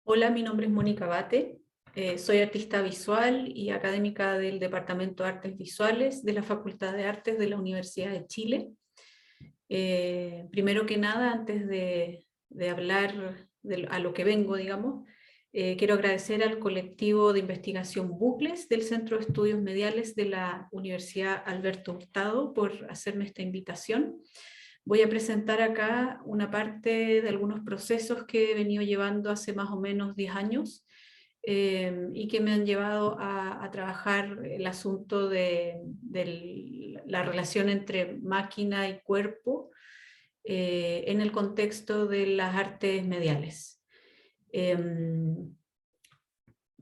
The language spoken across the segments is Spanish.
Hola, mi nombre es Mónica Bate, soy artista visual y académica del Departamento de Artes Visuales de la Facultad de Artes de la Universidad de Chile. Primero que nada, antes de hablar a lo que vengo, digamos, quiero agradecer al colectivo de investigación Bucles del Centro de Estudios Mediales de la Universidad Alberto Hurtado por hacerme esta invitación. Voy a presentar acá una parte de algunos procesos que he venido llevando hace más o menos 10 años y que me han llevado a trabajar el asunto de la relación entre máquina y cuerpo en el contexto de las artes mediales.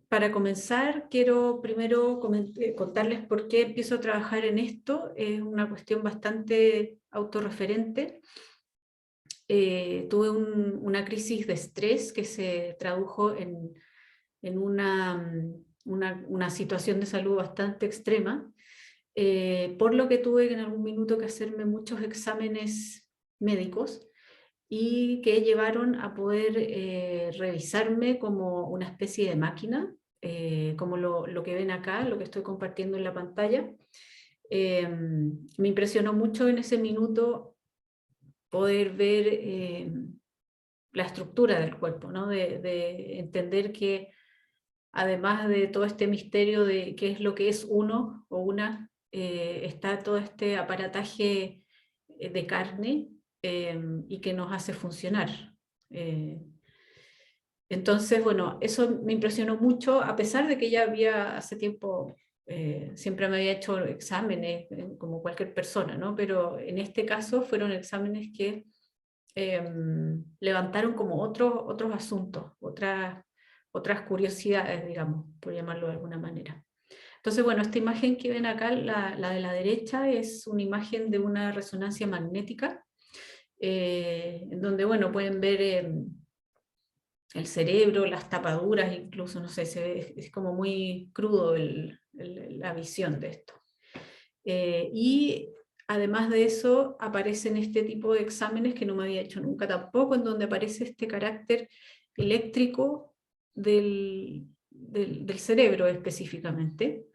Para comenzar, quiero primero contarles por qué empiezo a trabajar en esto. Es una cuestión bastante autorreferente. Tuve una crisis de estrés que se tradujo en una situación de salud bastante extrema, por lo que tuve en algún minuto que hacerme muchos exámenes médicos y que llevaron a poder revisarme como una especie de máquina, como lo que ven acá, lo que estoy compartiendo en la pantalla. Me impresionó mucho en ese minuto poder ver la estructura del cuerpo, ¿no? de entender que además de todo este misterio de qué es lo que es uno o una, está todo este aparataje de carne y que nos hace funcionar. Eh, entonces, bueno, eso me impresionó mucho, a pesar de que ya había hace tiempo, siempre me había hecho exámenes, como cualquier persona, ¿no? Pero en este caso fueron exámenes que levantaron como otros asuntos, otras curiosidades, digamos, por llamarlo de alguna manera. Entonces, bueno, esta imagen que ven acá, la de la derecha, es una imagen de una resonancia magnética, en donde, bueno, pueden ver el cerebro, las tapaduras, incluso, no sé, es como muy crudo la visión de esto. Y además de eso, aparecen este tipo de exámenes que no me había hecho nunca tampoco, en donde aparece este carácter eléctrico del cerebro específicamente,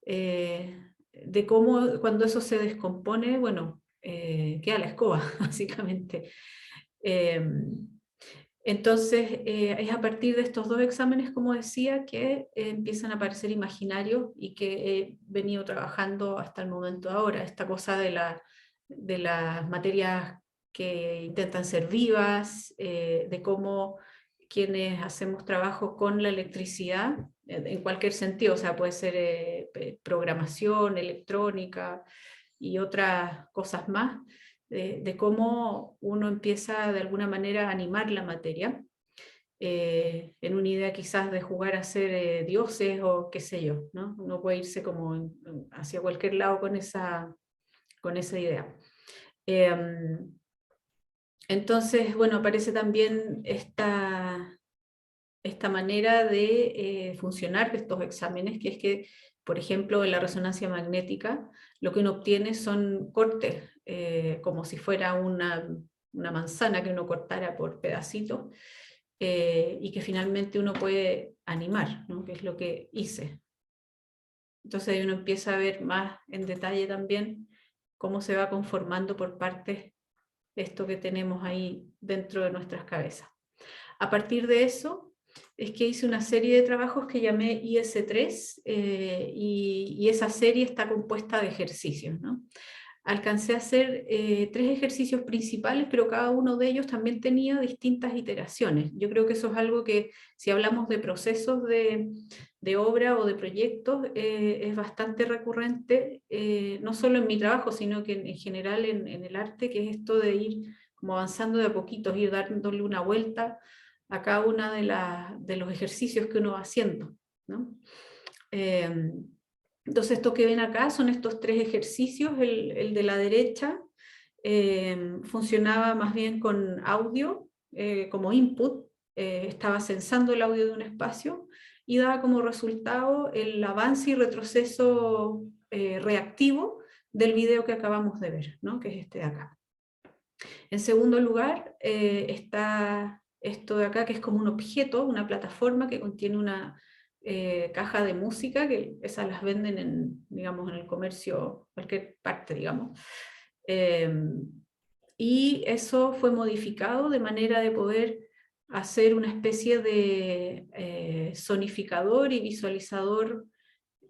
de cómo cuando eso se descompone, bueno, queda la escoba, básicamente. Eh, entonces, es a partir de estos dos exámenes, como decía, que empiezan a aparecer imaginarios y que he venido trabajando hasta el momento de ahora. Esta cosa de las materias que intentan ser vivas, de cómo quienes hacemos trabajo con la electricidad, en cualquier sentido, o sea, puede ser programación, electrónica y otras cosas más, de cómo uno empieza de alguna manera a animar la materia, en una idea quizás de jugar a ser dioses o qué sé yo, ¿no? Uno puede irse como hacia cualquier lado con esa idea. Entonces, bueno, aparece también esta manera de funcionar de estos exámenes, que es que, por ejemplo, en la resonancia magnética, lo que uno obtiene son cortes, como si fuera una manzana que uno cortara por pedacitos, y que finalmente uno puede animar, ¿no? Que es lo que hice. Entonces ahí uno empieza a ver más en detalle también cómo se va conformando por partes esto que tenemos ahí dentro de nuestras cabezas. A partir de eso, es que hice una serie de trabajos que llamé IS3, y esa serie está compuesta de ejercicios, ¿no? Alcancé a hacer 3 ejercicios principales, pero cada uno de ellos también tenía distintas iteraciones. Yo creo que eso es algo que, si hablamos de procesos de obra o de proyectos, es bastante recurrente, no solo en mi trabajo, sino que en general en el arte, que es esto de ir como avanzando de a poquitos, ir dándole una vuelta a cada uno de los ejercicios que uno va haciendo, ¿no? Entonces, esto que ven acá son estos 3 ejercicios. El de la derecha funcionaba más bien con audio como input, estaba censando el audio de un espacio y daba como resultado el avance y retroceso reactivo del video que acabamos de ver, ¿no? Que es este de acá. En segundo lugar, está esto de acá, que es como un objeto, una plataforma que contiene una caja de música, que esas las venden en, digamos, en el comercio, cualquier parte, digamos. Y eso fue modificado de manera de poder hacer una especie de sonificador y visualizador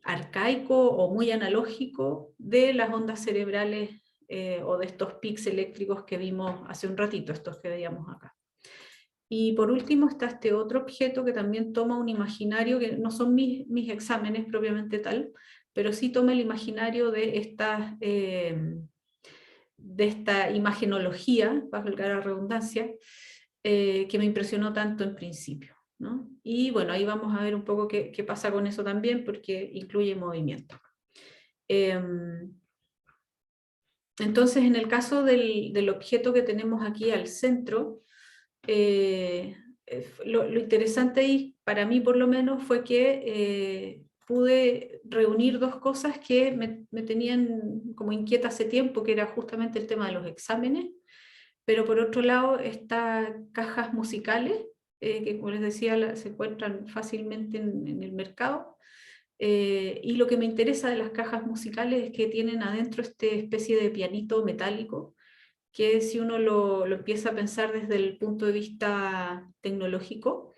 arcaico o muy analógico de las ondas cerebrales o de estos pics eléctricos que vimos hace un ratito, estos que veíamos acá. Y por último está este otro objeto que también toma un imaginario, que no son mis exámenes propiamente tal, pero sí toma el imaginario de esta imagenología, bajo la redundancia, que me impresionó tanto en principio, ¿no? Y bueno, ahí vamos a ver un poco qué pasa con eso también, porque incluye movimiento. Entonces, en el caso del objeto que tenemos aquí al centro, lo interesante ahí, para mí por lo menos, fue que pude reunir dos cosas que me tenían como inquieta hace tiempo, que era justamente el tema de los exámenes, pero por otro lado, estas cajas musicales, que como les decía, se encuentran fácilmente en el mercado. Y lo que me interesa de las cajas musicales es que tienen adentro esta especie de pianito metálico, que si uno lo empieza a pensar desde el punto de vista tecnológico,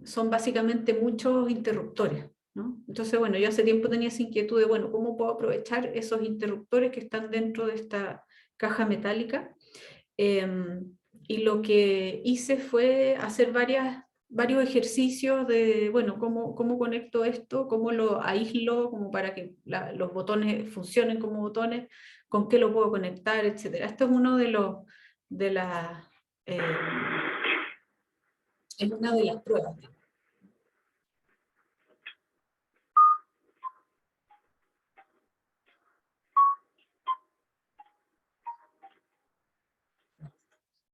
son básicamente muchos interruptores, ¿no? Entonces, bueno, yo hace tiempo tenía esa inquietud de, bueno, ¿cómo puedo aprovechar esos interruptores que están dentro de esta caja metálica? Y lo que hice fue hacer varios ejercicios de, bueno, cómo conecto esto, cómo lo aíslo, como para que los botones funcionen como botones, con qué lo puedo conectar, etc. Esto es uno de las, es una de las pruebas.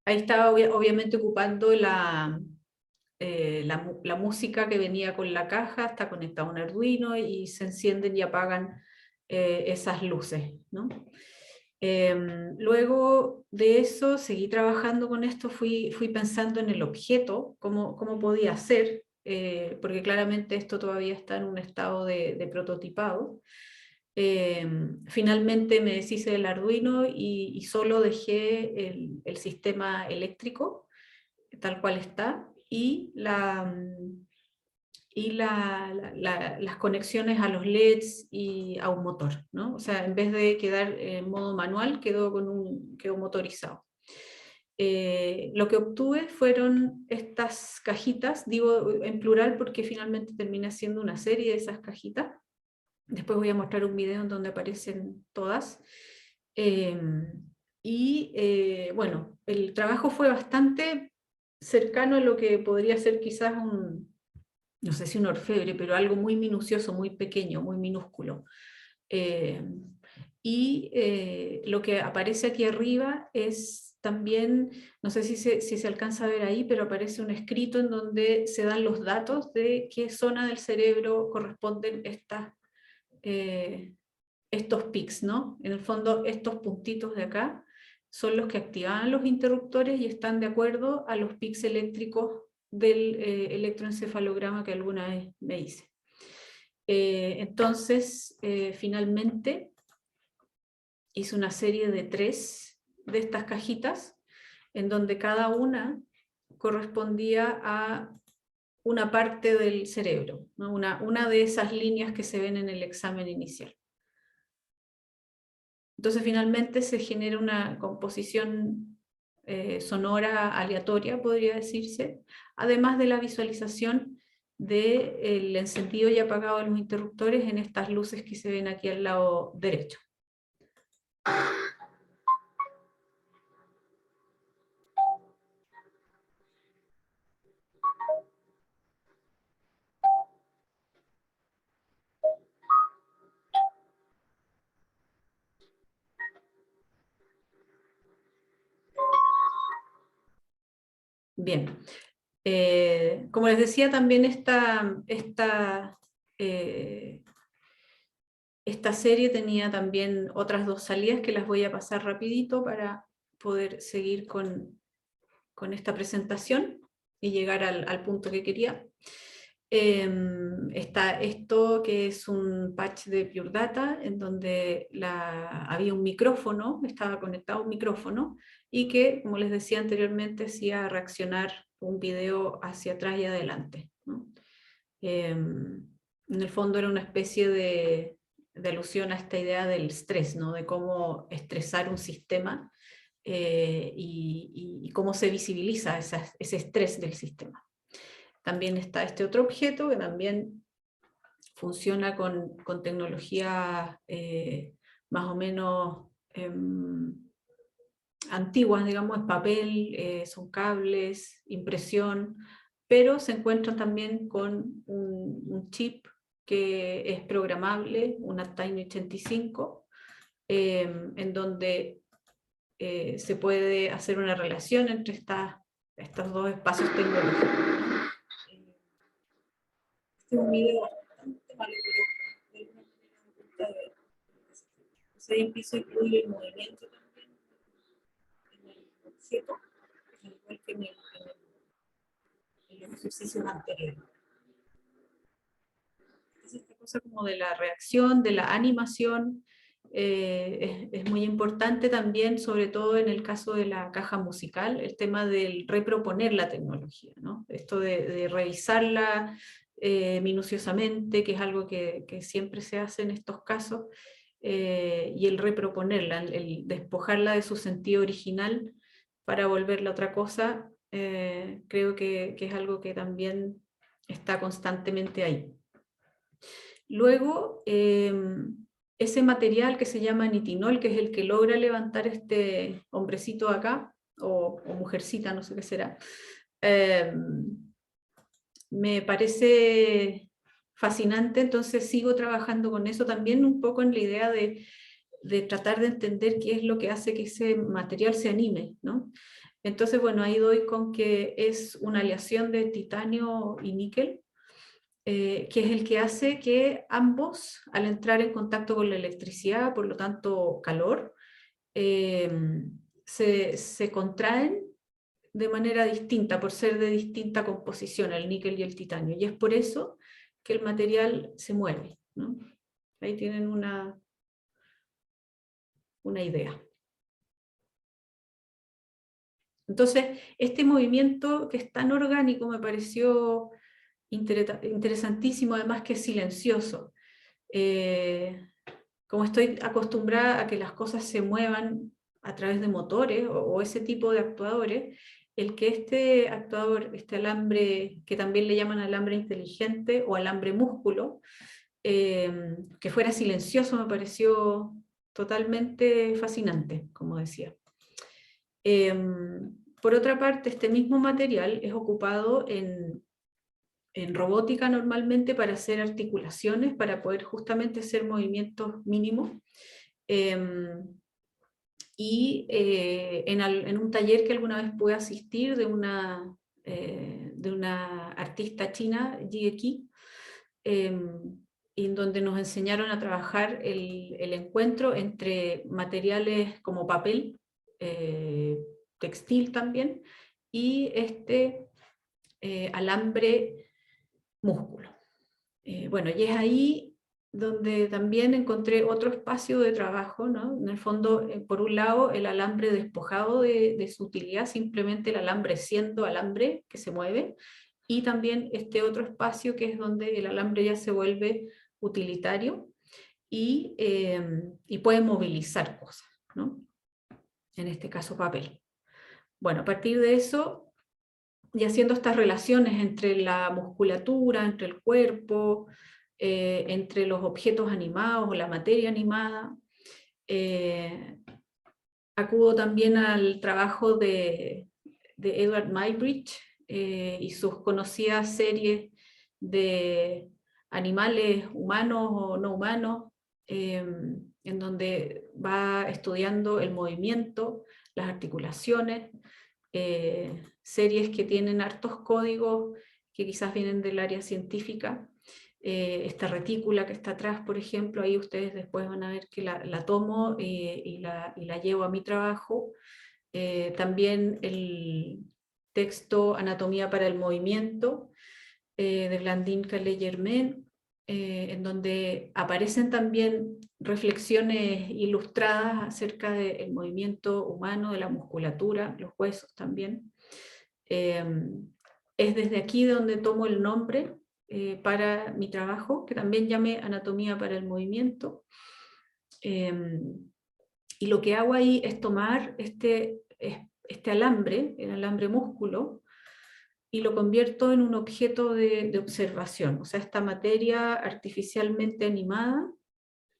Ahí estaba obviamente ocupando la música que venía con la caja, está conectado a un Arduino y se encienden y apagan esas luces, ¿no? Luego de eso seguí trabajando con esto, fui pensando en el objeto, cómo podía ser, porque claramente esto todavía está en un estado de prototipado. Finalmente me deshice del Arduino y solo dejé el sistema eléctrico tal cual está y las conexiones a los LEDs y a un motor, ¿no? O sea, en vez de quedar en modo manual, quedó motorizado. Lo que obtuve fueron estas cajitas, digo en plural porque finalmente terminé haciendo una serie de esas cajitas. Después voy a mostrar un video en donde aparecen todas. Bueno, el trabajo fue bastante cercano a lo que podría ser quizás no sé si un orfebre, pero algo muy minucioso, muy pequeño, muy minúsculo. Lo que aparece aquí arriba es también, no sé si se alcanza a ver ahí, pero aparece un escrito en donde se dan los datos de qué zona del cerebro corresponden estos pics, ¿no? En el fondo, estos puntitos de acá son los que activaban los interruptores y están de acuerdo a los pics eléctricos del electroencefalograma que alguna vez me hice. Entonces, finalmente, hice una serie de 3 de estas cajitas, en donde cada una correspondía a una parte del cerebro, ¿no? Una de esas líneas que se ven en el examen inicial. Entonces finalmente se genera una composición sonora aleatoria, podría decirse, además de la visualización del encendido y apagado de los interruptores en estas luces que se ven aquí al lado derecho. Bien, como les decía, también esta serie tenía también otras 2 salidas que las voy a pasar rapidito para poder seguir con esta presentación y llegar al punto que quería. Está esto que es un patch de Pure Data, en donde había un micrófono, estaba conectado a un micrófono, y que, como les decía anteriormente, hacía reaccionar un video hacia atrás y adelante, ¿no? En el fondo era una especie de alusión a esta idea del estrés, ¿no? De cómo estresar un sistema y cómo se visibiliza ese estrés del sistema. También está este otro objeto que también funciona con tecnologías más o menos antiguas, digamos, es papel, son cables, impresión, pero se encuentra también con un chip que es programable, una Tiny 85, en donde se puede hacer una relación entre estos dos espacios tecnológicos. Este es un video bastante malo, pero de alguna manera me gusta ver. Entonces ahí empiezo a incluir el movimiento también en el objeto, al igual que en los ejercicios anteriores. Entonces esta cosa como de la reacción, de la animación, es muy importante también, sobre todo en el caso de la caja musical, el tema del reproponer la tecnología, ¿no? Esto de revisarla minuciosamente, que es algo que siempre se hace en estos casos, y el reproponerla, el despojarla de su sentido original para volverla otra cosa, creo que es algo que también está constantemente ahí. Luego, ese material que se llama nitinol, que es el que logra levantar este hombrecito acá, o mujercita, no sé qué será, me parece fascinante, entonces sigo trabajando con eso también un poco en la idea de tratar de entender qué es lo que hace que ese material se anime, ¿no? Entonces, bueno, ahí doy con que es una aleación de titanio y níquel, que es el que hace que ambos, al entrar en contacto con la electricidad, por lo tanto calor, se contraen de manera distinta, por ser de distinta composición, el níquel y el titanio. Y es por eso que el material se mueve, ¿no? Ahí tienen una idea. Entonces, este movimiento que es tan orgánico me pareció interesantísimo, además que es silencioso. Como estoy acostumbrada a que las cosas se muevan a través de motores o ese tipo de actuadores, el que este actuador, este alambre, que también le llaman alambre inteligente o alambre músculo, que fuera silencioso, me pareció totalmente fascinante, como decía. Por otra parte, este mismo material es ocupado en robótica normalmente para hacer articulaciones, para poder justamente hacer movimientos mínimos. En un taller que alguna vez pude asistir de una artista china, Jie Qi, en donde nos enseñaron a trabajar el encuentro entre materiales como papel, textil también, y este alambre músculo. Bueno, y es ahí donde también encontré otro espacio de trabajo, ¿no? En el fondo, por un lado, el alambre despojado de su utilidad, simplemente el alambre siendo alambre que se mueve, y también este otro espacio que es donde el alambre ya se vuelve utilitario y puede movilizar cosas, ¿no? En este caso papel. Bueno, a partir de eso, y haciendo estas relaciones entre la musculatura, entre el cuerpo, entre los objetos animados o la materia animada, acudo también al trabajo de Edward Muybridge y sus conocidas series de animales humanos o no humanos, en donde va estudiando el movimiento, las articulaciones, series que tienen hartos códigos que quizás vienen del área científica. Esta retícula que está atrás, por ejemplo, ahí ustedes después van a ver que la tomo y la llevo a mi trabajo. También texto Anatomía para el Movimiento, de Blandine Calais-Germain, en donde aparecen también reflexiones ilustradas acerca del movimiento humano, de la musculatura, los huesos también. Es desde aquí donde tomo el nombre para mi trabajo, que también llamé Anatomía para el Movimiento. Y lo que hago ahí es tomar este alambre, el alambre músculo, y lo convierto en un objeto de observación. O sea, esta materia artificialmente animada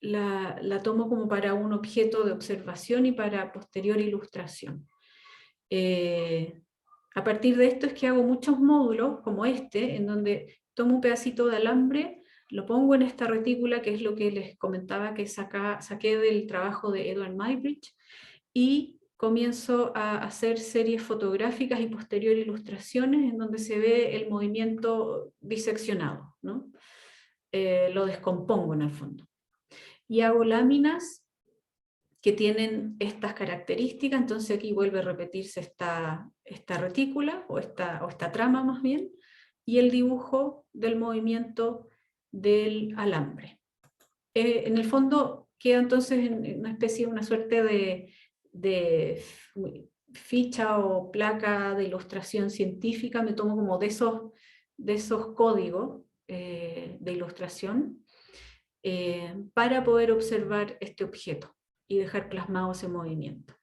la tomo como para un objeto de observación y para posterior ilustración. A partir de esto es que hago muchos módulos como este, en donde tomo un pedacito de alambre, lo pongo en esta retícula, que es lo que les comentaba que saqué del trabajo de Edward Muybridge, y comienzo a hacer series fotográficas y posterior ilustraciones en donde se ve el movimiento diseccionado, ¿no? Lo descompongo en el fondo. Y hago láminas que tienen estas características, entonces aquí vuelve a repetirse esta retícula, o esta trama más bien, y el dibujo del movimiento del alambre. En el fondo queda entonces en una especie, una suerte de ficha o placa de ilustración científica, me tomo como de esos códigos de ilustración para poder observar este objeto y dejar plasmado ese movimiento.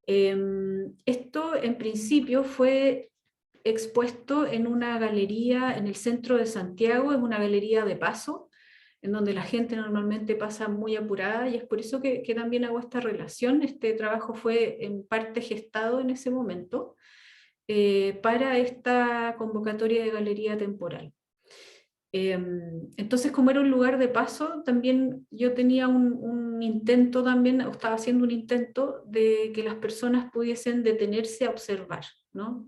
Esto en principio fue expuesto en una galería en el centro de Santiago, es una galería de paso, en donde la gente normalmente pasa muy apurada, y es por eso que también hago esta relación. Este trabajo fue en parte gestado en ese momento para esta convocatoria de galería temporal. Entonces, como era un lugar de paso, también yo tenía un intento también, o estaba haciendo un intento de que las personas pudiesen detenerse a observar, ¿no?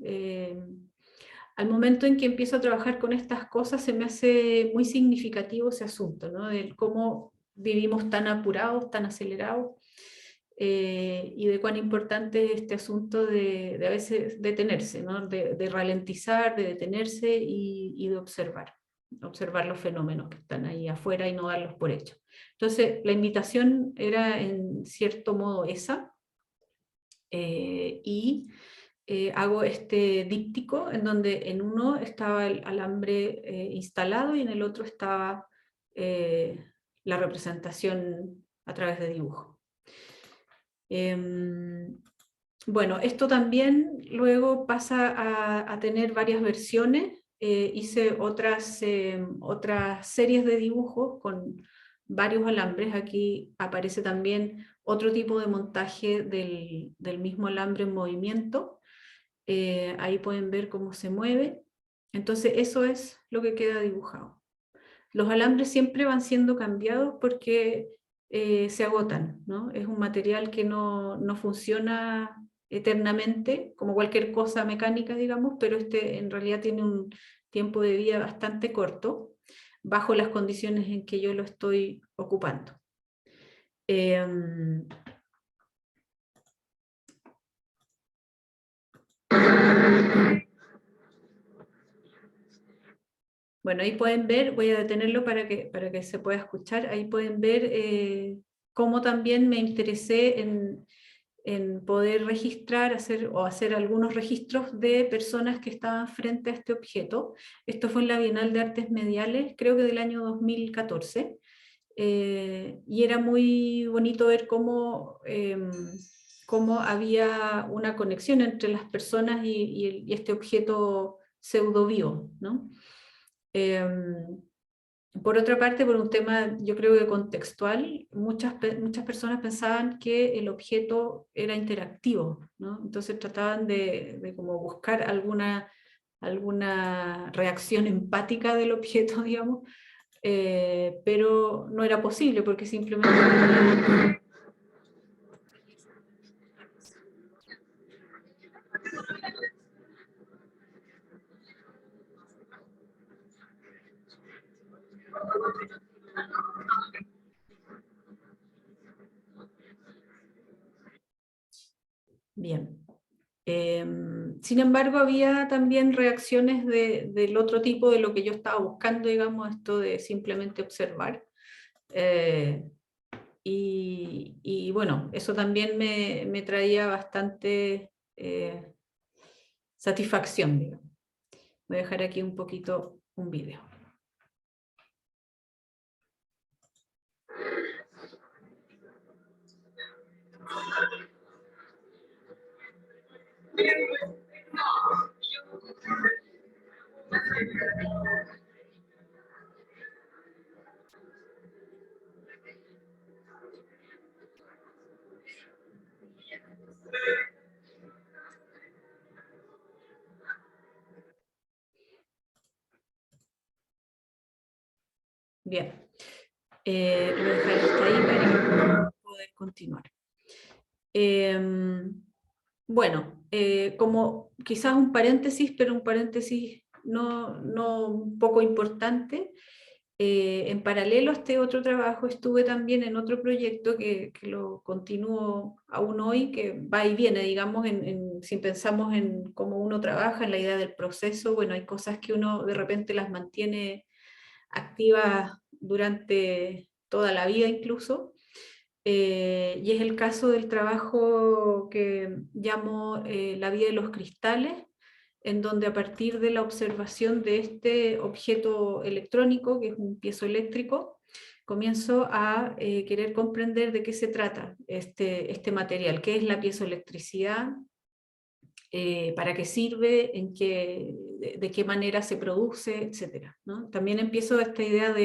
Al momento en que empiezo a trabajar con estas cosas se me hace muy significativo ese asunto, ¿no? De cómo vivimos tan apurados, tan acelerados, y de cuán importante es este asunto de a veces detenerse, ¿no? De ralentizar, de detenerse y de observar los fenómenos que están ahí afuera y no darlos por hecho. Entonces, la invitación era en cierto modo esa, y hago este díptico en donde en uno estaba el alambre instalado y en el otro estaba la representación a través de dibujo. Bueno, esto también luego pasa a tener varias versiones. Hice otras series de dibujos con varios alambres. Aquí aparece también otro tipo de montaje del mismo alambre en movimiento. Ahí pueden ver cómo se mueve. Entonces eso es lo que queda dibujado. Los alambres siempre van siendo cambiados porque se agotan, ¿no? Es un material que no funciona eternamente, como cualquier cosa mecánica, digamos, pero este en realidad tiene un tiempo de vida bastante corto, bajo las condiciones en que yo lo estoy ocupando. Bueno, ahí pueden ver, voy a detenerlo para que se pueda escuchar, ahí pueden ver cómo también me interesé en poder registrar, hacer algunos registros de personas que estaban frente a este objeto. Esto fue en la Bienal de Artes Mediales, creo que del año 2014, y era muy bonito ver cómo había una conexión entre las personas y este objeto pseudo vivo, ¿no? Por otra parte, por un tema yo creo que contextual, muchas personas pensaban que el objeto era interactivo, ¿no? Entonces trataban de como buscar alguna reacción empática del objeto, digamos, pero no era posible porque simplemente... Bien. Sin embargo, había también reacciones del otro tipo de lo que yo estaba buscando, digamos, esto de simplemente observar. Y bueno, eso también me traía bastante satisfacción, digamos. Voy a dejar aquí un poquito un video. Bien, voy a dejar hasta ahí para poder continuar. Bueno, como quizás un paréntesis, pero un paréntesis no un poco importante, en paralelo a este otro trabajo estuve también en otro proyecto que lo continúo aún hoy, que va y viene, digamos, si pensamos en cómo uno trabaja, en la idea del proceso, bueno, hay cosas que uno de repente las mantiene activas durante toda la vida incluso, y es el caso del trabajo que llamo La vida de los cristales, en donde a partir de la observación de este objeto electrónico, que es un piezoeléctrico, comienzo a querer comprender de qué se trata este material, qué es la piezoelectricidad, para qué sirve, de qué manera se produce, etc., ¿no? También empiezo esta idea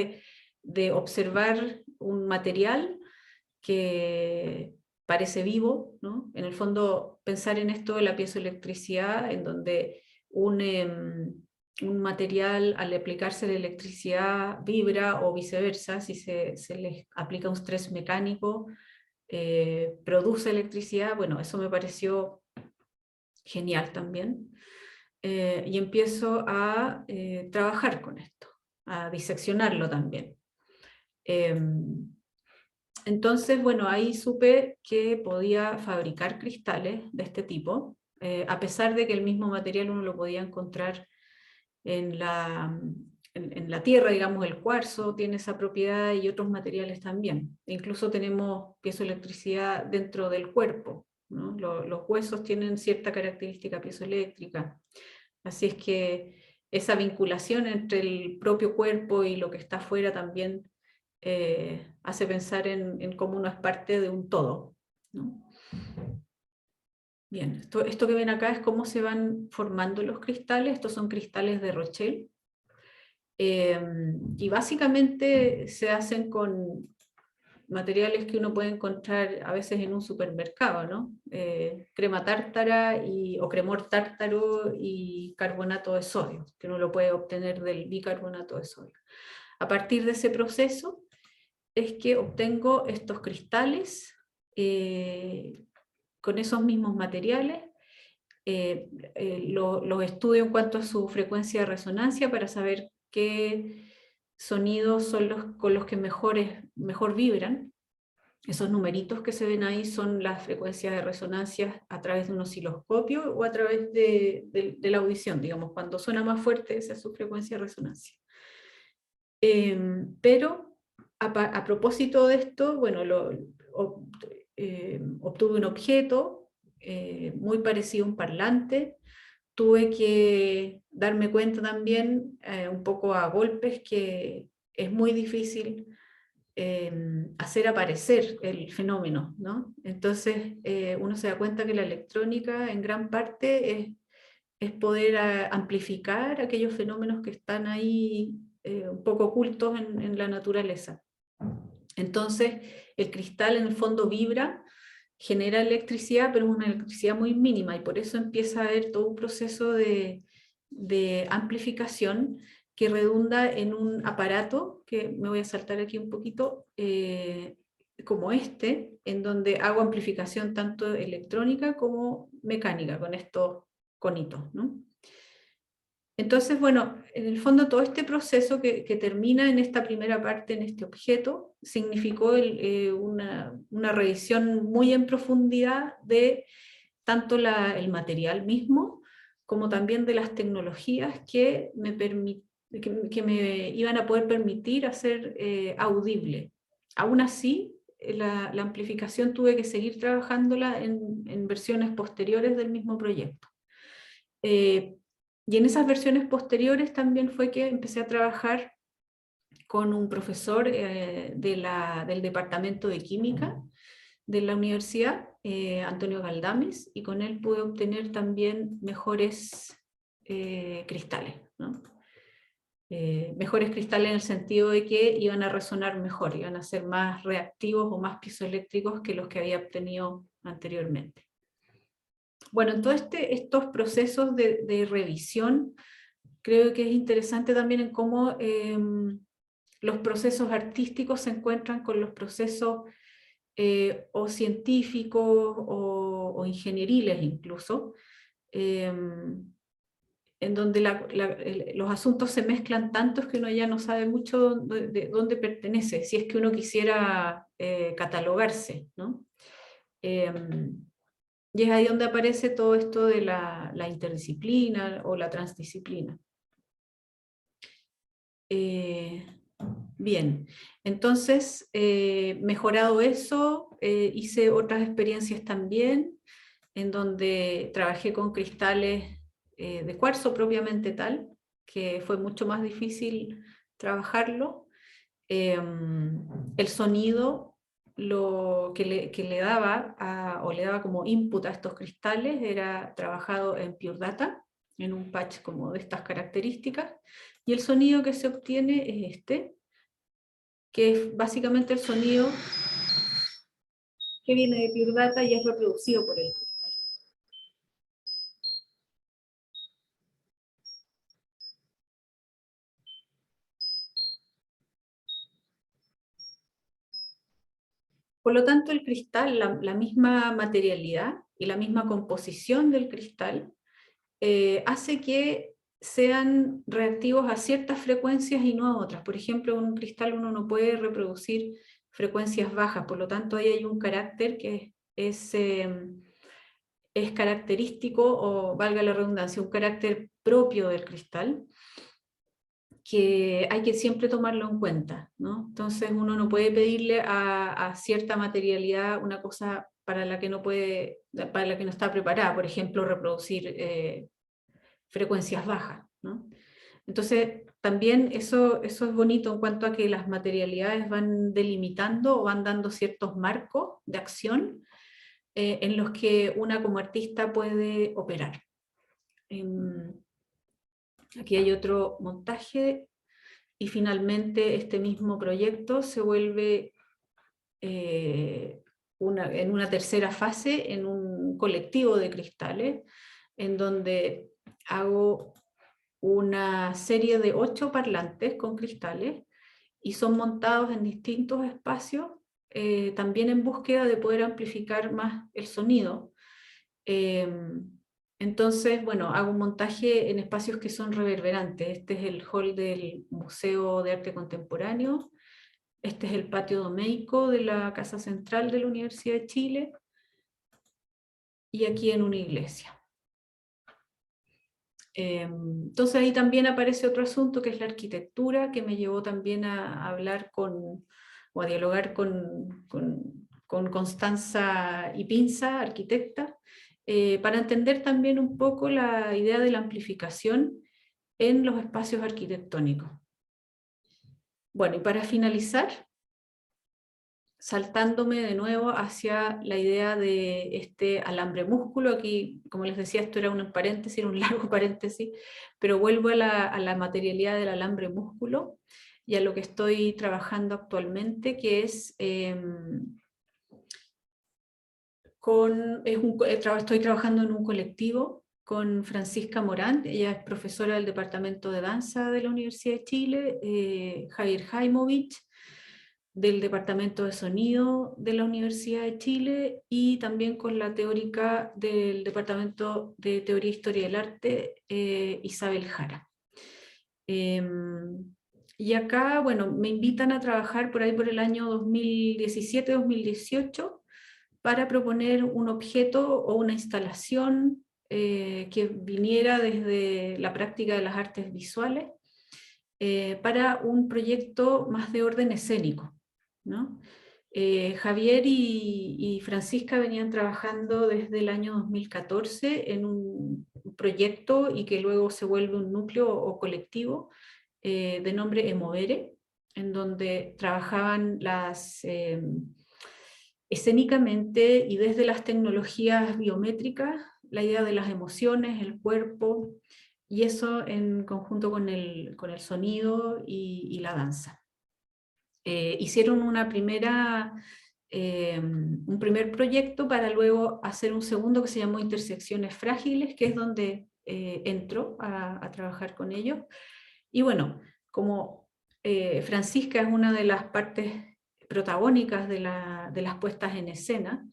de observar un material que parece vivo, ¿no? En el fondo, pensar en esto de la piezoelectricidad, en donde un material al aplicarse la electricidad vibra o viceversa, si se le aplica un estrés mecánico, produce electricidad. Bueno, eso me pareció genial también. Y empiezo a trabajar con esto, a diseccionarlo también. Entonces, bueno, ahí supe que podía fabricar cristales de este tipo, a pesar de que el mismo material uno lo podía encontrar en la tierra, digamos, el cuarzo tiene esa propiedad y otros materiales también. Incluso tenemos piezoelectricidad dentro del cuerpo, ¿no? Los huesos tienen cierta característica piezoeléctrica. Así es que esa vinculación entre el propio cuerpo y lo que está afuera también hace pensar en cómo uno es parte de un todo, ¿no? Bien, esto que ven acá es cómo se van formando los cristales. Estos son cristales de Rochelle. Y básicamente se hacen con materiales que uno puede encontrar a veces en un supermercado, ¿no? Crema tártara o cremor tártaro y carbonato de sodio, que uno lo puede obtener del bicarbonato de sodio. A partir de ese proceso es que obtengo estos cristales con esos mismos materiales. Los estudio en cuanto a su frecuencia de resonancia para saber qué sonidos son los con los que mejor vibran. Esos numeritos que se ven ahí son las frecuencias de resonancia a través de un osciloscopio o a través de la audición, digamos, cuando suena más fuerte esa es su frecuencia de resonancia. Pero a propósito de esto, bueno, obtuve un objeto muy parecido a un parlante. Tuve que darme cuenta también, un poco a golpes, que es muy difícil hacer aparecer el fenómeno, ¿no? Entonces uno se da cuenta que la electrónica en gran parte es poder amplificar aquellos fenómenos que están ahí un poco ocultos en la naturaleza. Entonces el cristal en el fondo vibra, genera electricidad, pero es una electricidad muy mínima, y por eso empieza a haber todo un proceso de amplificación que redunda en un aparato, que me voy a saltar aquí un poquito, como este, en donde hago amplificación tanto electrónica como mecánica con estos conitos, ¿no? Entonces, bueno, en el fondo todo este proceso que termina en esta primera parte, en este objeto, significó una revisión muy en profundidad de tanto el material mismo como también de las tecnologías que me iban a poder permitir hacer audible. Aún así, la amplificación tuve que seguir trabajándola en versiones posteriores del mismo proyecto. Y en esas versiones posteriores también fue que empecé a trabajar con un profesor del departamento de química de la universidad, Antonio Galdames, y con él pude obtener también mejores cristales, ¿no? Mejores cristales en el sentido de que iban a resonar mejor, iban a ser más reactivos o más piezoeléctricos que los que había obtenido anteriormente. Bueno, en todos estos procesos de revisión, creo que es interesante también en cómo los procesos artísticos se encuentran con los procesos o científicos o ingenieriles incluso, en donde los asuntos se mezclan tantos que uno ya no sabe mucho de dónde pertenece, si es que uno quisiera catalogarse, ¿no? Y es ahí donde aparece todo esto de la interdisciplina o la transdisciplina. Bien, entonces, mejorado eso, hice otras experiencias también, en donde trabajé con cristales de cuarzo propiamente tal, que fue mucho más difícil trabajarlo. El sonido que le daba, o le daba como input a estos cristales, era trabajado en Pure Data, en un patch como de estas características, y el sonido que se obtiene es este, que es básicamente el sonido que viene de Pure Data y es reproducido por él. Por lo tanto, el cristal, la misma materialidad y la misma composición del cristal hace que sean reactivos a ciertas frecuencias y no a otras. Por ejemplo, en un cristal uno no puede reproducir frecuencias bajas, por lo tanto ahí hay un carácter que es característico, o valga la redundancia, un carácter propio del cristal, que hay que siempre tomarlo en cuenta, ¿no? Entonces uno no puede pedirle a cierta materialidad una cosa para la que no está preparada, por ejemplo, reproducir frecuencias bajas, ¿no? Entonces también eso es bonito en cuanto a que las materialidades van delimitando o van dando ciertos marcos de acción en los que una como artista puede operar. Aquí hay otro montaje. Y finalmente este mismo proyecto se vuelve en una tercera fase en un colectivo de cristales, en donde hago una serie de 8 parlantes con cristales y son montados en distintos espacios, también en búsqueda de poder amplificar más el sonido. Entonces, bueno, hago un montaje en espacios que son reverberantes. Este es el hall del Museo de Arte Contemporáneo, este es el patio domeico de la Casa Central de la Universidad de Chile, y aquí en una iglesia. Entonces ahí también aparece otro asunto que es la arquitectura, que me llevó también a hablar o a dialogar con Constanza Ipinza, arquitecta, para entender también un poco la idea de la amplificación en los espacios arquitectónicos. Bueno, y para finalizar, saltándome de nuevo hacia la idea de este alambre músculo, aquí, como les decía, esto era un paréntesis, un largo paréntesis, pero vuelvo a la materialidad del alambre músculo y a lo que estoy trabajando actualmente, que es estoy trabajando en un colectivo con Francisca Morán, ella es profesora del Departamento de Danza de la Universidad de Chile, Javier Jaimovich, del Departamento de Sonido de la Universidad de Chile, y también con la teórica del Departamento de Teoría e Historia del Arte, Isabel Jara. Y acá, bueno, me invitan a trabajar por ahí por el año 2017-2018 para proponer un objeto o una instalación que viniera desde la práctica de las artes visuales para un proyecto más de orden escénico, ¿no? Javier y Francisca venían trabajando desde el año 2014 en un proyecto y que luego se vuelve un núcleo o colectivo de nombre Emovere, en donde trabajaban escénicamente y desde las tecnologías biométricas, la idea de las emociones, el cuerpo, y eso en conjunto con el sonido y la danza. Hicieron un primer proyecto para luego hacer un segundo que se llamó Intersecciones Frágiles, que es donde entro a trabajar con ellos. Y bueno, como Francisca es una de las partes protagónicas de las puestas en escena,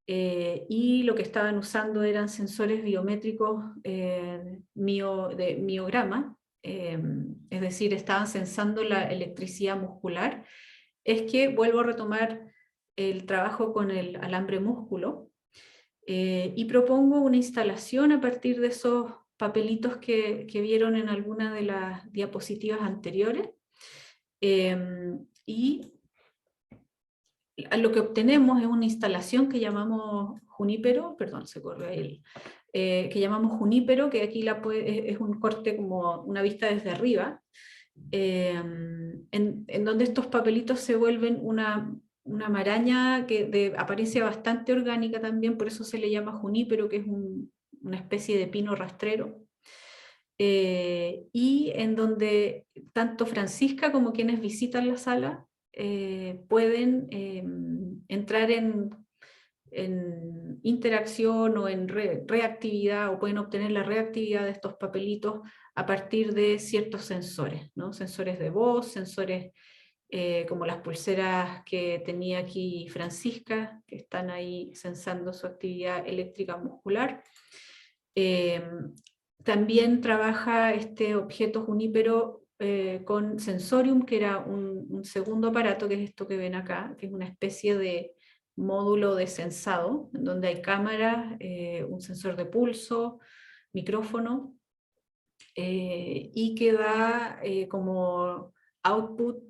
y lo que estaban usando eran sensores biométricos de miograma, es decir, estaban sensando la electricidad muscular, es que vuelvo a retomar el trabajo con el alambre músculo y propongo una instalación a partir de esos papelitos que vieron en alguna de las diapositivas anteriores, y lo que obtenemos es una instalación que llamamos junípero, perdón, se corre ahí, que llamamos junípero, que aquí es un corte como una vista desde arriba, en donde estos papelitos se vuelven una maraña de apariencia bastante orgánica también, por eso se le llama junípero, que es una especie de pino rastrero. Y en donde tanto Francisca como quienes visitan la sala pueden entrar en interacción o en reactividad, o pueden obtener la reactividad de estos papelitos a partir de ciertos sensores, ¿no? Sensores de voz, sensores como las pulseras que tenía aquí Francisca, que están ahí sensando su actividad eléctrica muscular. También trabaja este objeto junípero con Sensorium, que era un segundo aparato, que es esto que ven acá, que es una especie de módulo de sensado, en donde hay cámaras, un sensor de pulso, micrófono, y que da como output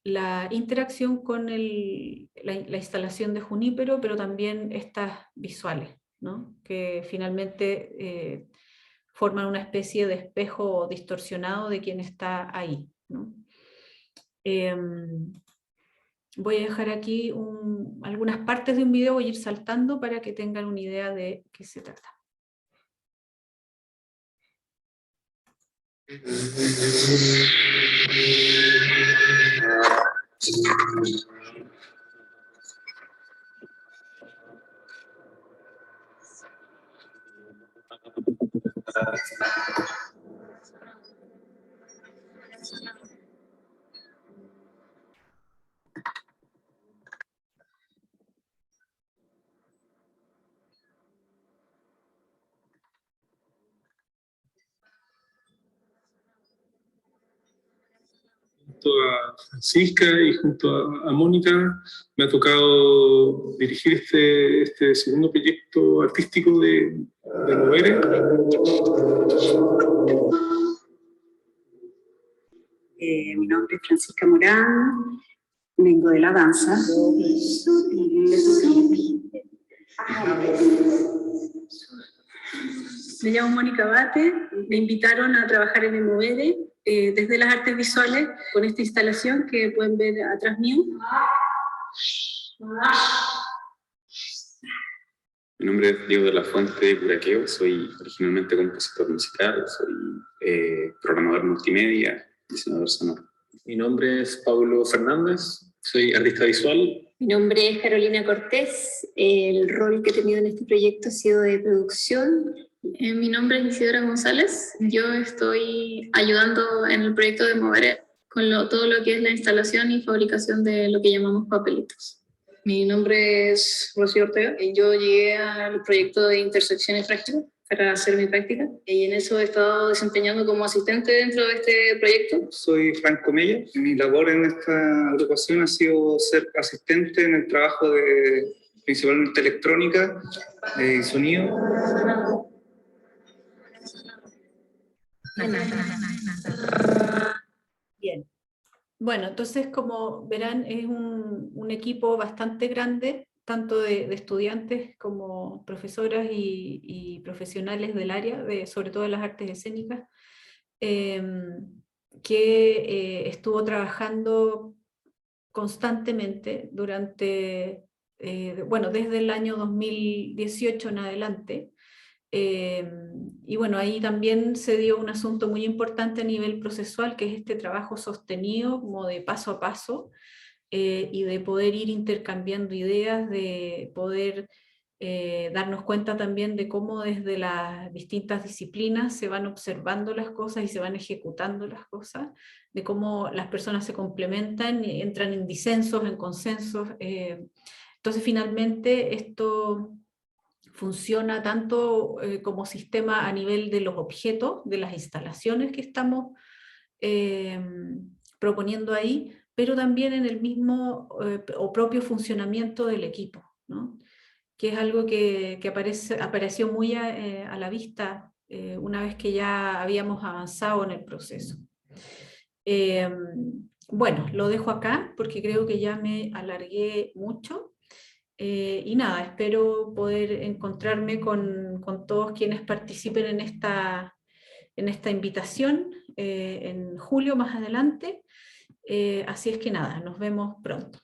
la interacción con la instalación de Junípero, pero también estas visuales, ¿no? Que finalmente forman una especie de espejo distorsionado de quien está ahí, ¿no? Voy a dejar aquí algunas partes de un video, voy a ir saltando para que tengan una idea de qué se trata. Junto a Francisca y junto a Mónica me ha tocado dirigir este segundo proyecto artístico de Emovere. Mi nombre es Francisca Morán, vengo de la danza. Me llamo Mónica Bate, me invitaron a trabajar en Emovere desde las artes visuales con esta instalación que pueden ver atrás mío. Mi nombre es Diego de la Fuente de Curaqueo, soy originalmente compositor musical, soy programador multimedia, diseñador sonoro. Mi nombre es Pablo Fernández, soy artista visual. Mi nombre es Carolina Cortés, el rol que he tenido en este proyecto ha sido de producción. Mi nombre es Isidora González, yo estoy ayudando en el proyecto de Emovere con todo lo que es la instalación y fabricación de lo que llamamos papelitos. Mi nombre es Rocío Ortega y yo llegué al proyecto de Intersecciones Frágiles para hacer mi práctica y en eso he estado desempeñando como asistente dentro de este proyecto. Soy Franco Mella. Mi labor en esta agrupación ha sido ser asistente en el trabajo de principalmente electrónica y sonido. Bien. Bueno, entonces como verán es un equipo bastante grande, tanto de estudiantes como profesoras y profesionales del área, sobre todo de las artes escénicas, que estuvo trabajando constantemente durante, bueno, desde el año 2018 en adelante. Y bueno, ahí también se dio un asunto muy importante a nivel procesual, que es este trabajo sostenido, como de paso a paso, y de poder ir intercambiando ideas, de poder darnos cuenta también de cómo desde las distintas disciplinas se van observando las cosas y se van ejecutando las cosas, de cómo las personas se complementan, y entran en disensos, en consensos. Entonces finalmente esto funciona tanto como sistema a nivel de los objetos, de las instalaciones que estamos proponiendo ahí, pero también en el mismo o propio funcionamiento del equipo, ¿no? Que es algo que apareció muy a la vista una vez que ya habíamos avanzado en el proceso. Bueno, lo dejo acá porque creo que ya me alargué mucho. Y nada, espero poder encontrarme con todos quienes participen en esta invitación en julio más adelante. Así es que nada, nos vemos pronto.